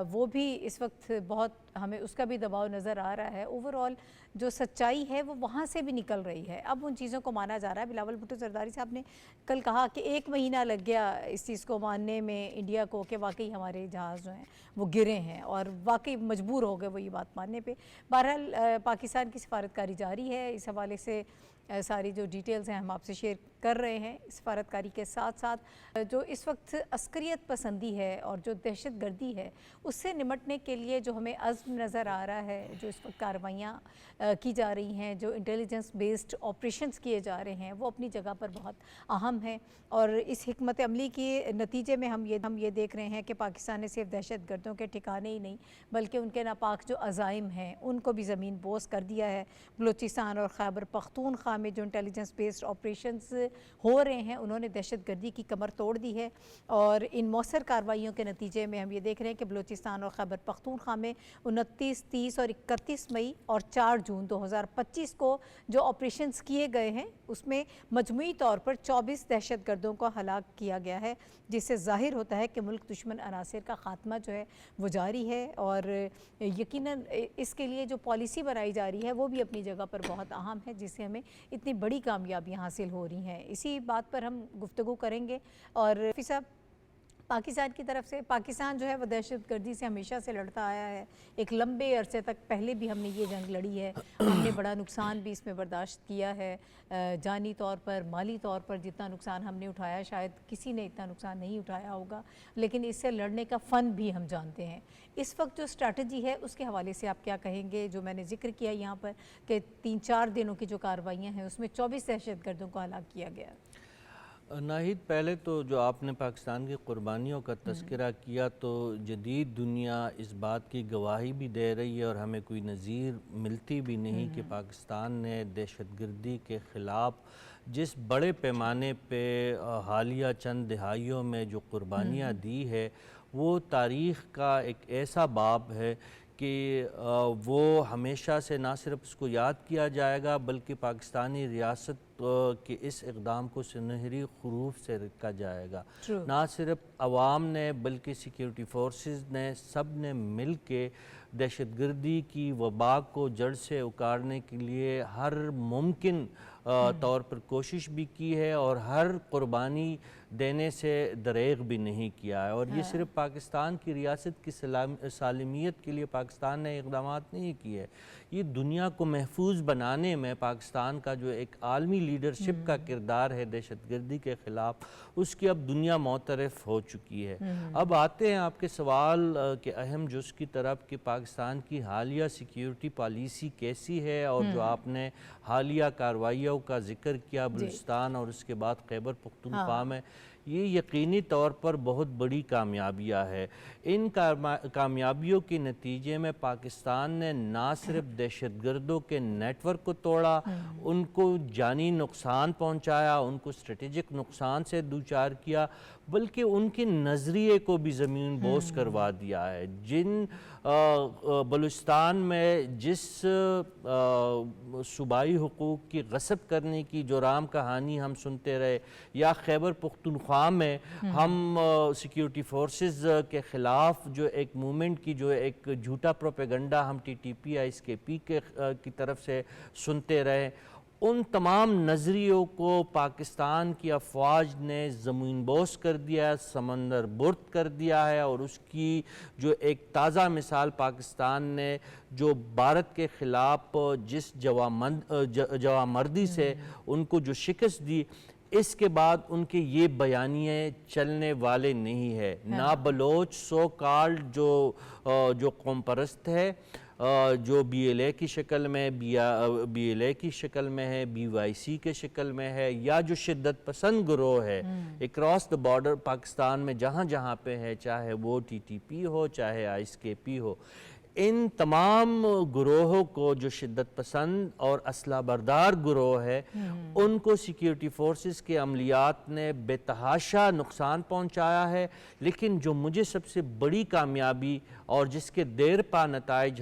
वो भी इस वक्त बहुत हमें उसका भी दबाव नज़र आ रहा है। ओवरऑल जो सच्चाई है वो वहाँ से भी निकल रही है, अब उन चीज़ों को माना जा रहा है। बिलावल भुट्टो जरदारी साहब ने कल कहा कि 1 महीना लग गया इस चीज़ को मानने में इंडिया को कि वाकई हमारे जहाज़ जो हैं वो गिरे हैं, और वाकई मजबूर हो गए वो ये बात मानने पे। बहरहाल पाकिस्तान की सफारतकारी जारी है, इस हवाले से सारी जो डिटेल्स हैं हम आपसे शेयर कर रहे हैं। सफारतकारी के साथ साथ जो इस वक्त अस्करियत पसंदी है और जो दहशत गर्दी है उससे निमटने के लिए जो हमें अज़्म नज़र आ रहा है, जो इस वक्त कार्रवाइयाँ की जा रही हैं, जो इंटेलिजेंस बेस्ड ऑपरेशंस किए जा रहे हैं, वो अपनी जगह पर बहुत अहम हैं। और इस हिकमत अमली के नतीजे में हम ये देख रहे हैं कि पाकिस्तान ने सिर्फ दहशत गर्दों के ठिकाने ही नहीं बल्कि उनके नापाक जो अज़ाइम हैं उनको भी ज़मीन बोस कर दिया है। बलूचिस्तान और खैबर पख्तूनख्वा में जो इंटेलिजेंस बेस्ड ऑपरेशंस हो रहे हैं उन्होंने दहशतगर्दी की कमर तोड़ दी है। और इन मौसर कार्रवाइयों के नतीजे में हम ये देख रहे हैं कि बलूचिस्तान और खैबर पख्तूनख्वा में 29, 30 और 31 मई और 4 जून 2025 को जो ऑपरेशंस किए गए हैं उसमें मजमूई तौर पर 24 दहशतगर्दों को हलाक किया गया है, जिससे जाहिर होता है कि मुल्क दुश्मन अनासिर का खात्मा जो है वो जारी है। और यकीनन इसके लिए जो पॉलिसी बनाई जा रही है वो भी अपनी जगह पर बहुत अहम है, जिससे हमें इतनी बड़ी कामयाबियाँ हासिल हो रही हैं। इसी बात पर हम गुफ्तगू करेंगे। और फिर साहब, पाकिस्तान की तरफ से, पाकिस्तान जो है वो दहशतगर्दी से हमेशा से लड़ता आया है, एक लंबे अरसे तक पहले भी हमने ये जंग लड़ी है, हमने बड़ा नुकसान भी इसमें बर्दाश्त किया है, जानी तौर पर, माली तौर पर जितना नुकसान हमने उठाया शायद किसी ने इतना नुकसान नहीं उठाया होगा, लेकिन इससे लड़ने का फ़न भी हम जानते हैं। इस वक्त जो स्ट्रैटेजी है उसके हवाले से आप क्या कहेंगे? जो मैंने जिक्र किया यहाँ पर कि 3-4 दिनों की जो कार्रवाइयाँ हैं उसमें 24 दहशतगर्दों को हलाक किया गया। नाहिद, पहले तो जो आपने पाकिस्तान की कुर्बानियों का तज़किरा किया तो जदीद दुनिया इस बात की गवाही भी दे रही है और हमें कोई नज़ीर मिलती भी नहीं कि पाकिस्तान ने दहशतगर्दी के ख़िलाफ़ जिस बड़े पैमाने पे हालिया चंद दिहाइयों में जो कुर्बानियाँ दी है वो तारीख़ का एक ऐसा बाब है कि वो हमेशा से ना सिर्फ उसको याद किया जाएगा बल्कि पाकिस्तानी रियासत के इस इक़दाम को सुनहरी ख़ुरूफ़ से रखा जाएगा। ना सिर्फ अवाम ने बल्कि सिक्योरिटी फोर्सेस ने सब ने मिल के दहशतगर्दी की वबा को जड़ से उखाड़ने के लिए हर मुमकिन तौर पर कोशिश भी की है और हर कुर्बानी देने से दरेग भी नहीं किया है। और ये सिर्फ पाकिस्तान की रियासत की सालमियत के लिए पाकिस्तान ने इक़दाम नहीं किए, ये दुनिया को महफूज बनाने में पाकिस्तान का जो एक आलमी लीडरशिप का किरदार है दहशतगर्दी के ख़िलाफ़, उसकी अब दुनिया मोतरफ़ हो चुकी है। अब आते हैं आपके सवाल के अहम जुज़ की तरफ कि पाकिस्तान की हालिया सिक्योरिटी पॉलिसी कैसी है। और जो आपने हालिया कार्रवाइयों का जिक्र किया बलूचिस्तान और उसके बाद खैबर पख्तूनख्वा में, ये यकीनी तौर पर बहुत बड़ी कामयाबियाँ है। इन कामयाबियों के नतीजे में पाकिस्तान ने ना सिर्फ दहशतगर्दों के नेटवर्क को तोड़ा, उनको जानी नुकसान पहुंचाया, उनको स्ट्रेटेजिक नुकसान से दूचार किया, बल्कि उनके नज़रिए को भी ज़मीन बोस करवा दिया है। जिन बलूचिस्तान में जिस सूबाई हुकूक की गसब करने की जो राम कहानी हम सुनते रहे, या खैबर पख्तूनख्वा में हम सिक्योरिटी फोर्सेस के ख़िलाफ़ जो एक मूवमेंट की जो एक झूठा प्रोपेगंडा हम TTP या SKP की तरफ से सुनते रहे, उन तमाम नज़रियों को पाकिस्तान की अफवाज ने ज़मीन बोस कर दिया, समंदर बुर्द कर दिया है। और उसकी जो एक ताज़ा मिसाल पाकिस्तान ने जो भारत के ख़िलाफ़ जिस जवामर्दी से उनको जो शिकस्त दी, इसके बाद उनके ये बयानिए चलने वाले नहीं है। ना बलोच सो कॉल्ड जो कौम परस्त है, जो BLA की शक्ल में, BLA की शक्ल में है, BYC के शक्ल में है, या जो शिद्दत पसंद गिरोह है अक्रॉस द बॉर्डर पाकिस्तान में जहाँ जहाँ पे है, चाहे वो TTP हो चाहे ISKP हो, इन तमाम गुरोहों को जो शिद्दत पसंद और असला बरदार गुरोह है, उनको सिक्योरिटी फोर्सेस के अमलियात ने बेतहाशा नुकसान पहुंचाया है। लेकिन जो मुझे सबसे बड़ी कामयाबी और जिसके देर पा नताइज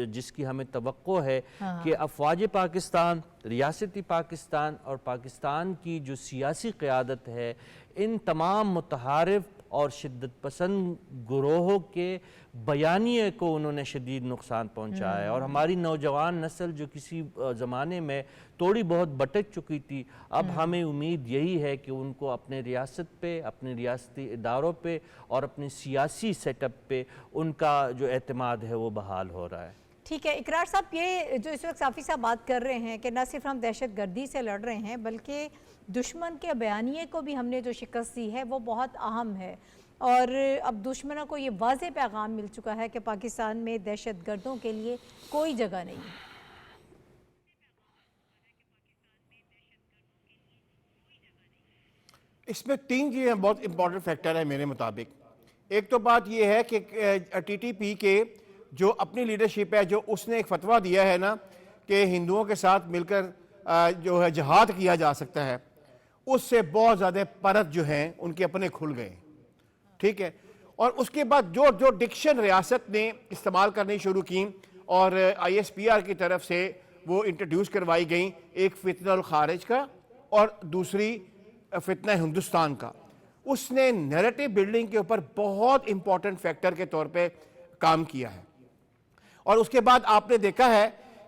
जिसकी हमें तवक्को है कि अफवाज पाकिस्तान, रियासती पाकिस्तान और पाकिस्तान की जो सियासी क़यादत है, इन तमाम मुतहारिफ और शिद्दत पसंद गुरोहों के बयानिए को उन्होंने शदीद नुकसान पहुंचाया है। और हमारी नौजवान नस्ल जो किसी ज़माने में थोड़ी बहुत भटक चुकी थी, अब हमें उम्मीद यही है कि उनको अपने रियासत पे, अपने रियासती इदारों पे और अपने सियासी सेटअप पे उनका जो एतमाद है वो बहाल हो रहा है। ठीक है इकरार साहब, ये जो इस वक्त साफ़ी साहब बात कर रहे हैं कि न सिर्फ हम दहशतगर्दी से लड़ रहे हैं बल्कि दुश्मन के बयानिए को भी हमने जो शिकस्त दी है वो बहुत अहम है। और अब दुश्मनों को ये वाज़ेह पैगाम मिल चुका है कि पाकिस्तान में दहशतगर्दों के लिए कोई जगह नहीं है। इसमें 3 चीज़ें बहुत इंपॉर्टेंट फैक्टर है मेरे मुताबिक। एक तो बात यह है कि TTP के जो अपनी लीडरशिप है, जो उसने एक फतवा दिया है ना कि हिंदुओं के साथ मिलकर जो है जहाद किया जा सकता है, उससे बहुत ज़्यादा परत जो है उनके अपने खुल गए, ठीक है। और उसके बाद जो जो डिक्शन रियासत ने इस्तेमाल करनी शुरू की और ISPR की तरफ से वो इंट्रोड्यूस करवाई गई, एक फितनल खारिज का और दूसरी फितना हिंदुस्तान का, उसने नैरेटिव बिल्डिंग के ऊपर बहुत इंपॉर्टेंट फैक्टर के तौर पे काम किया है। और उसके बाद आपने देखा है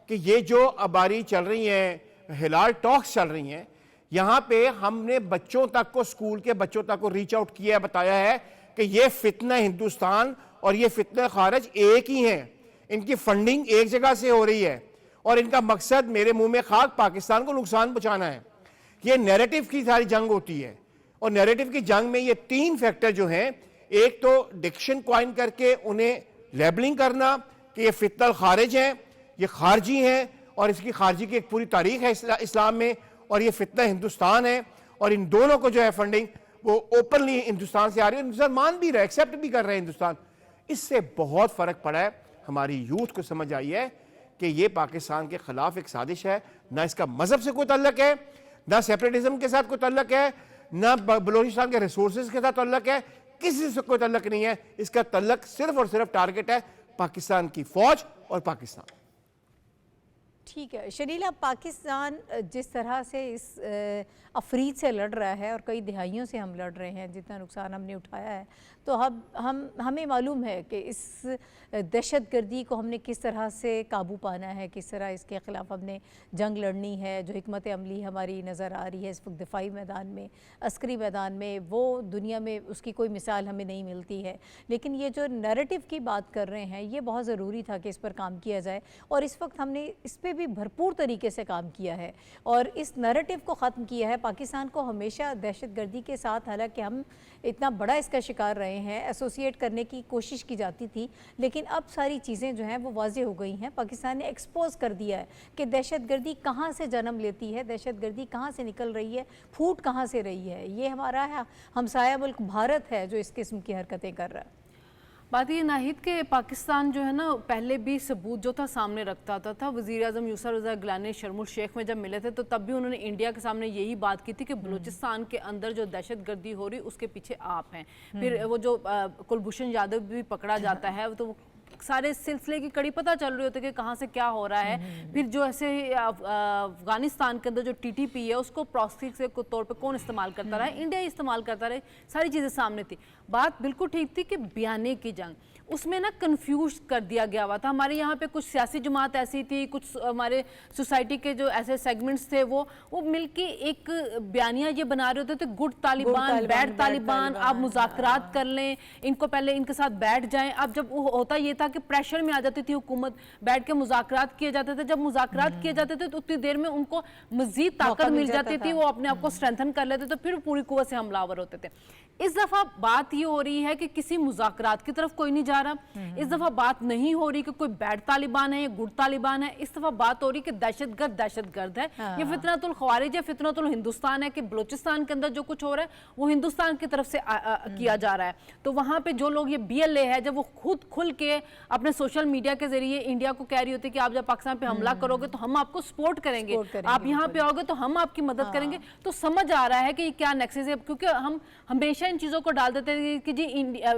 कि ये जो अबारी चल रही हैं, हिलाल टॉक्स चल रही हैं, यहाँ पे हमने बच्चों तक को, स्कूल के बच्चों तक को रीच आउट किया, बताया है कि ये फितना हिंदुस्तान और ये फितना खारिज एक ही हैं, इनकी फंडिंग एक जगह से हो रही है और इनका मकसद मेरे मुंह में खाक, पाकिस्तान को नुकसान पहुंचाना है। ये नैरेटिव की सारी जंग होती है और नैरेटिव की जंग में ये 3 फैक्टर जो हैं, एक तो डिक्शन क्वाइन करके उन्हें लेबलिंग करना कि ये फितनल खारिज हैं, ये खारजी हैं और इसकी खारजी की एक पूरी तारीख है इस्लाम में, और ये फितना हिंदुस्तान है, और इन दोनों को जो है फंडिंग वो ओपनली हिंदुस्तान से आ रही है, हिंदुस्तान मान भी रहा है, एक्सेप्ट भी कर रहे हैं हिंदुस्तान। इससे बहुत फर्क पड़ा है, हमारी यूथ को समझ आई है कि ये पाकिस्तान के खिलाफ एक साजिश है, ना इसका मजहब से कोई तल्लक है, ना सेपरेटिज्म के साथ कोई तल्लक है, ना बलूचिस्तान के रिसोर्सेज के साथ तल्लक है, किसी से कोई तल्लक नहीं है। इसका तल्लक सिर्फ और सिर्फ टारगेट है पाकिस्तान की फौज और पाकिस्तान। ठीक है शरीला, पाकिस्तान जिस तरह से इस अफरीद से लड़ रहा है और कई दिहाइयों से हम लड़ रहे हैं, जितना नुकसान हमने उठाया है, तो हमें मालूम है कि इस दहशतगर्दी को हमने किस तरह से काबू पाना है, किस तरह इसके ख़िलाफ़ हमने जंग लड़नी है। जो हिकमत अमली हमारी नज़र आ रही है इस वक्त दिफाई मैदान में, अस्करी मैदान में, वो दुनिया में उसकी कोई मिसाल हमें नहीं मिलती है। लेकिन ये जो नैरेटिव की बात कर रहे हैं, ये बहुत ज़रूरी था कि इस पर काम किया जाए और इस वक्त हमने इस पर भी भरपूर तरीके से काम किया है और इस नैरेटिव को ख़त्म किया है। पाकिस्तान को हमेशा दहशतगर्दी के साथ, हालांकि हम इतना बड़ा इसका शिकार रहे हैं, एसोसिएट करने की कोशिश की जाती थी, लेकिन अब सारी चीज़ें जो हैं वो वाज़ेह हो गई हैं। पाकिस्तान ने एक्सपोज कर दिया है कि दहशतगर्दी कहाँ से जन्म लेती है, दहशतगर्दी कहाँ से निकल रही है, फूट कहाँ से रही है। ये हमारा हमसाया मुल्क भारत है जो इस किस्म की हरकतें कर रहा है। बात ये नाहिद के पाकिस्तान जो है ना, पहले भी सबूत जो था सामने रखता था। वज़ीर आज़म यूसुफ रज़ा गिलानी शर्मुल शेख में जब मिले थे तो तब भी उन्होंने इंडिया के सामने यही बात की थी कि बलूचिस्तान के अंदर जो दहशतगर्दी हो रही उसके पीछे आप हैं। फिर वो जो कुलभूषण यादव भी पकड़ा जाता है तो सारे सिलसिले की कड़ी पता चल रही होती है कि कहाँ से क्या हो रहा है। फिर जो ऐसे अफगानिस्तान के अंदर जो TTP है उसको प्रॉक्सी के तौर पे कौन इस्तेमाल करता रहा, इंडिया ही इस्तेमाल करता रहे, सारी चीज़ें सामने थी। बात बिल्कुल ठीक थी कि बयाने की जंग, उसमें ना कंफ्यूज कर दिया गया हुआ था। हमारे यहाँ पे कुछ सियासी जमात ऐसी थी, कुछ हमारे सोसाइटी के जो ऐसे सेगमेंट्स थे वो मिलके एक बयानिया ये बना रहे होते थे, गुड तालिबान, बैड तालिबान, आप मुज़ाकरात कर लें, इनको पहले इनके साथ बैठ जाएं। अब जब वो होता ये था कि प्रेशर में आ जाती थी हुकूमत, बैठ के मुज़ाकरात किए जाते थे। जब मुज़ाकरात किए जाते थे तो उतनी देर में उनको मजीद ताकत मिल जाती थी, वो अपने आप को स्ट्रेंथन कर लेते, तो फिर पूरी कुव्वत से हमलावर होते थे। इस दफा बात ये हो रही है कि किसी मुज़ाकरात की तरफ कोई नहीं जा रहा। इस दफा बात नहीं हो रही कि कोई बैड तालिबान है या गुड तालिबान है। इस दफा बात हो रही कि दहशतगर्द है, ये फितनतुल खवारिज है, फितनतुल हिंदुस्तान है, कि बलूचिस्तान के अंदर जो कुछ हो रहा है वो हिंदुस्तान की तरफ से किया जा रहा है। तो वहां पे जो लोग, ये BLA है, जब वो खुद खुल के अपने सोशल मीडिया के जरिए इंडिया को कह रही होती है कि आप जब पाकिस्तान पे हमला करोगे तो हम आपको सपोर्ट करेंगे, आप यहाँ पे आओगे तो हम आपकी मदद करेंगे, तो समझ आ रहा है कि क्या नेक्सस है। क्योंकि हम हमेशा इन चीज़ों को डाल देते हैं कि जी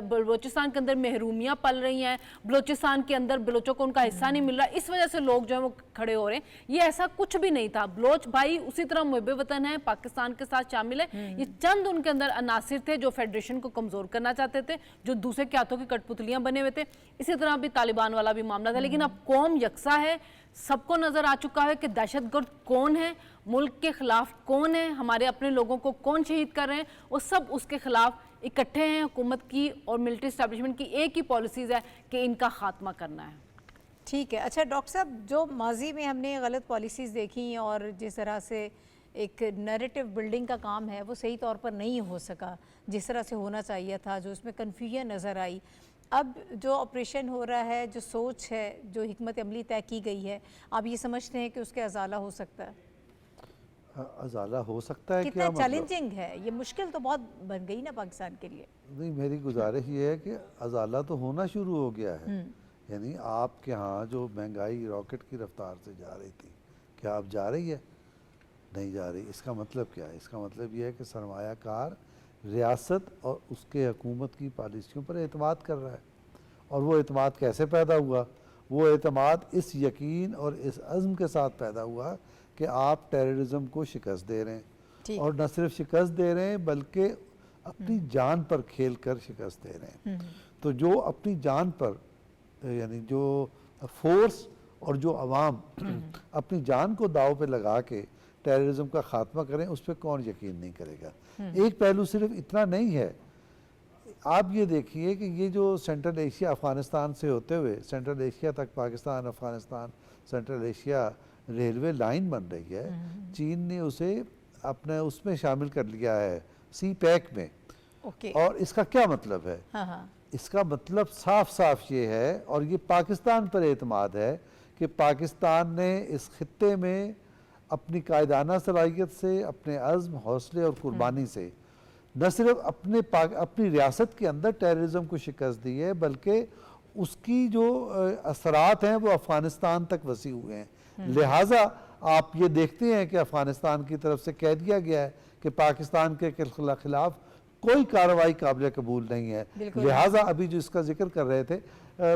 बलूचिस्तान के अंदर महरूमियाँ पल रही हैं, बलूचिस्तान के अंदर बलोचों को उनका हिस्सा नहीं मिल रहा, इस वजह से लोग जो है वो खड़े हो रहे हैं। ये ऐसा कुछ भी नहीं था। बलोच भाई उसी तरह मुहब्बे वतन है, पाकिस्तान के साथ शामिल है। ये चंद उनके अंदर अनासिर थे जो फेडरेशन को कमजोर करना चाहते थे, जो दूसरे के हाथों की कठपुतलियां बने हुए थे। इसी तरह भी तालिबान वाला भी मामला था। लेकिन अब कौम यकसा है, सबको नजर आ चुका है कि दहशतगर्द कौन है, मुल्क के खिलाफ कौन है, हमारे अपने लोगों को कौन शहीद कर रहे हैं, वो सब उसके खिलाफ इकट्ठे हैं। हुकूमत की और मिलिट्री एस्टेब्लिशमेंट की एक ही पॉलिसीज़ है कि इनका खात्मा करना है। ठीक है। अच्छा डॉक्टर साहब, जो माजी में हमने गलत पॉलिसीज़ देखी और जिस तरह से एक नैरेटिव बिल्डिंग का काम है वो सही तौर पर नहीं हो सका जिस तरह से होना चाहिए था, जो उसमें कन्फ्यूजन नज़र आई, अब जो ऑपरेशन हो रहा है, जो सोच है, जो हिकमत अमली तय की गई है, आप ये समझते हैं कि उसके अजाला हो सकता है? अजाला हो सकता है, कितना चैलेंजिंग है ये, मुश्किल तो बहुत बन गई ना पाकिस्तान के लिए। नहीं, मेरी गुजारिश ये है कि अजाला तो होना शुरू हो गया है। यानी आपके यहाँ जो महंगाई रॉकेट की रफ्तार से जा रही थी, क्या अब जा रही है? नहीं जा रही। इसका मतलब क्या है? इसका मतलब ये है कि सरमायाकार रियासत और उसके हुकूमत की पॉलिसियों पर एतमाद कर रहा है। और वो एतमाद कैसे पैदा हुआ? वो एतमाद इस यकीन और इस अज़्म के साथ पैदा हुआ कि आप टेररिज्म को शिकस्त दे रहे हैं, ठीक। और न सिर्फ शिकस्त दे रहे हैं बल्कि अपनी जान पर खेल कर शिकस्त दे रहे हैं। तो जो अपनी जान पर, यानी जो फोर्स और जो अवाम अपनी जान को दाव पे लगा के टेररिज्म का खात्मा करें, उस पर कौन यकीन नहीं करेगा। एक पहलू सिर्फ इतना नहीं है, आप ये देखिए कि ये जो सेंट्रल एशिया अफ़गानिस्तान से होते हुए सेंट्रल एशिया तक Pakistan Afghanistan central Asia railway line बन रही है, चीन ने उसे अपने उसमें शामिल कर लिया है, सी पैक में। ओके। और इसका क्या मतलब है? हाँ हाँ। इसका मतलब साफ साफ ये है, और ये पाकिस्तान पर एतमाद है कि पाकिस्तान ने इस खित्ते में अपनी कायदाना सलाहियत से, अपने अज़्म, हौसले और कुर्बानी से न सिर्फ अपनी रियासत के अंदर टेररिज्म को शिकस्त दी है, बल्कि उसकी जो असरात हैं वो अफ़गानिस्तान तक वसी हुए हैं। लिहाजा आप ये देखते हैं कि अफ़गानिस्तान की तरफ से कह दिया गया है कि पाकिस्तान के खिलाफ कोई कार्रवाई काबिल कबूल नहीं है। लिहाजा अभी जो इसका जिक्र कर रहे थे,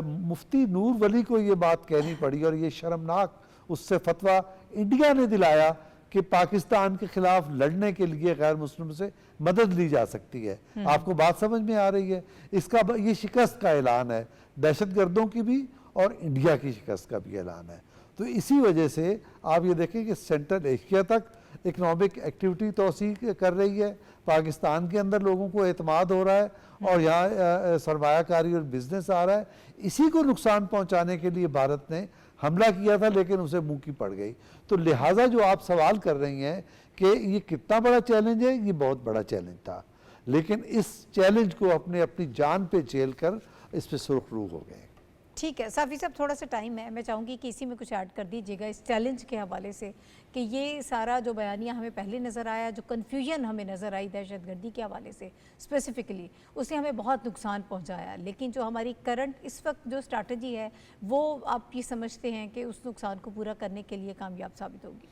मुफ्ती नूर वली को ये बात कहनी पड़ी, और ये शर्मनाक उससे फतवा इंडिया ने दिलाया कि पाकिस्तान के खिलाफ लड़ने के लिए गैर मुस्लिम से मदद ली जा सकती है। आपको बात समझ में आ रही है? इसका ये शिकस्त का ऐलान है, दहशतगर्दों की भी और इंडिया की शिकस्त का भी ऐलान है। तो इसी वजह से आप ये देखें कि सेंट्रल एशिया तक इकनॉमिक एक्टिविटी तोसी कर रही है, पाकिस्तान के अंदर लोगों को एतमाद हो रहा है, और यहाँ सरमायाकारी और बिजनेस आ रहा है। इसी को नुकसान पहुँचाने के लिए भारत ने हमला किया था, लेकिन उसे मुंह की पड़ गई। तो लिहाजा जो आप सवाल कर रही हैं कि ये कितना बड़ा चैलेंज है, ये बहुत बड़ा चैलेंज था, लेकिन इस चैलेंज को अपनी जान पे झेल कर इस पे सुरखरू हो गए। ठीक है साफ़ी साहब, थोड़ा सा टाइम है, मैं चाहूँगी कि इसी में कुछ ऐड कर दीजिएगा इस चैलेंज के हवाले से, कि ये सारा जो बयानिया हमें पहले नज़र आया, जो कन्फ्यूजन हमें नज़र आई दहशतगर्दी के हवाले से स्पेसिफ़िकली, उसने हमें बहुत नुकसान पहुँचाया, लेकिन जो हमारी करंट इस वक्त जो स्ट्रैटेजी है वो आप ये समझते हैं कि उस नुकसान को पूरा करने के लिए कामयाब साबित होगी?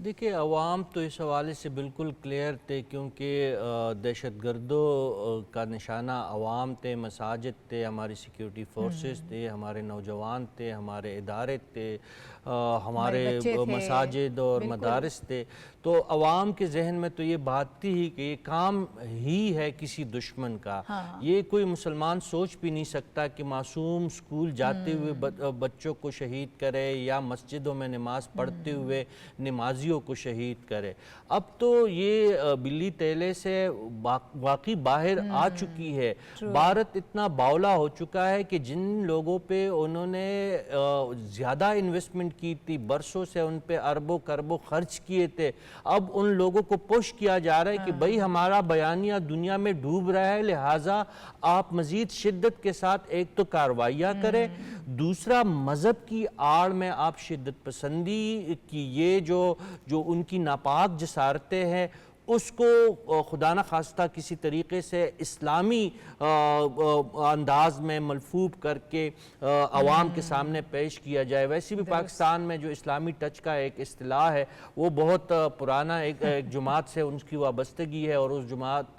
देखिए, अवाम तो इस हवाले से बिल्कुल क्लियर थे, क्योंकि दहशतगर्दों का निशाना अवाम थे, मसाजिद थे, हमारी सिक्योरिटी फोर्सेस थे, हमारे नौजवान थे, हमारे इदारे थे, हमारे मसाजिद और मदारिस थे। तो अवाम के जहन में तो ये बात थी ही कि ये काम ही है किसी दुश्मन का। ये कोई मुसलमान सोच भी नहीं सकता कि मासूम स्कूल जाते हुए बच्चों को शहीद करे, या मस्जिदों में नमाज पढ़ते हुए नमाजियों को शहीद करे। अब तो ये बिल्ली तेले से वाकई बाहर आ चुकी है। भारत इतना बावला हो चुका है कि जिन लोगों पे उन्होंने ज़्यादा इन्वेस्टमेंट की थी, बरसों से उन पे अरबों खरबों खर्च किए थे, अब उन लोगों को पुश किया जा रहा है कि भाई हमारा बयानिया दुनिया में डूब रहा है, लिहाजा आप मजीद शिद्दत के साथ एक तो कार्रवाइयाँ करें, दूसरा मज़हब की आड़ में आप शिद्दत पसंदी की ये जो उनकी नापाक जसारतें हैं उसको खुदा न खास्ता किसी तरीके से इस्लामी अंदाज में मलफूब करके अवाम के सामने पेश किया जाए। वैसे भी पाकिस्तान में जो इस्लामी टच का एक इस्तिलाह है वो बहुत पुराना एक जुमात से उनकी वाबस्तगी है, और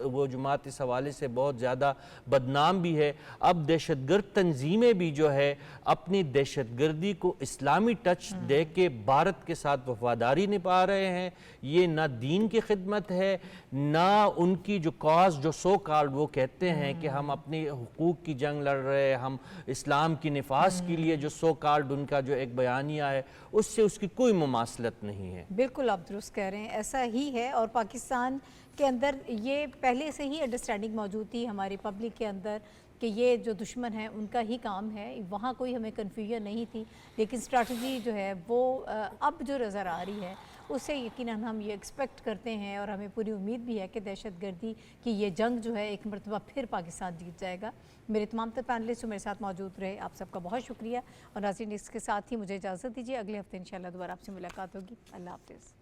वो जुमात इस हवाले से बहुत ज़्यादा बदनाम भी है। अब दहशतगर्द तंजीमें भी जो है अपनी दहशतगर्दी को इस्लामी टच दे के भारत के साथ वफादारी निभा रहे हैं। ये ना दीन की खिदमत है, ना उनकी जो कॉज जो सो कॉल्ड वो कहते हैं कि हम अपने हुकूक की जंग लड़ रहे हैं, हम इस्लाम की निफास के लिए जो सो कॉल्ड उनका जो एक बयानिया है उससे उसकी कोई मुमासलत नहीं है। बिल्कुल आप दुरुस्त कह रहे हैं, ऐसा ही है। और पाकिस्तान के अंदर ये पहले से ही अंडरस्टैंडिंग मौजूद थी हमारी पब्लिक के अंदर कि ये जो दुश्मन है उनका ही काम है, वहाँ कोई हमें कन्फ्यूजन नहीं थी। लेकिन स्ट्रैटेजी जो है वो अब जो नज़र आ रही है उससे यकीनन हम ये एक्सपेक्ट करते हैं, और हमें पूरी उम्मीद भी है कि दहशतगर्दी की ये जंग जो है एक मरतबा फिर पाकिस्तान जीत जाएगा। मेरे तमाम तर पैनलिस्ट जो मेरे साथ मौजूद रहे, आप सबका बहुत शुक्रिया। और नाज़रीन, इसके साथ ही मुझे इजाज़त दीजिए, अगले हफ्ते इंशाल्लाह दोबारा आपसे मुलाकात होगी। अल्लाह हाफ़िज़।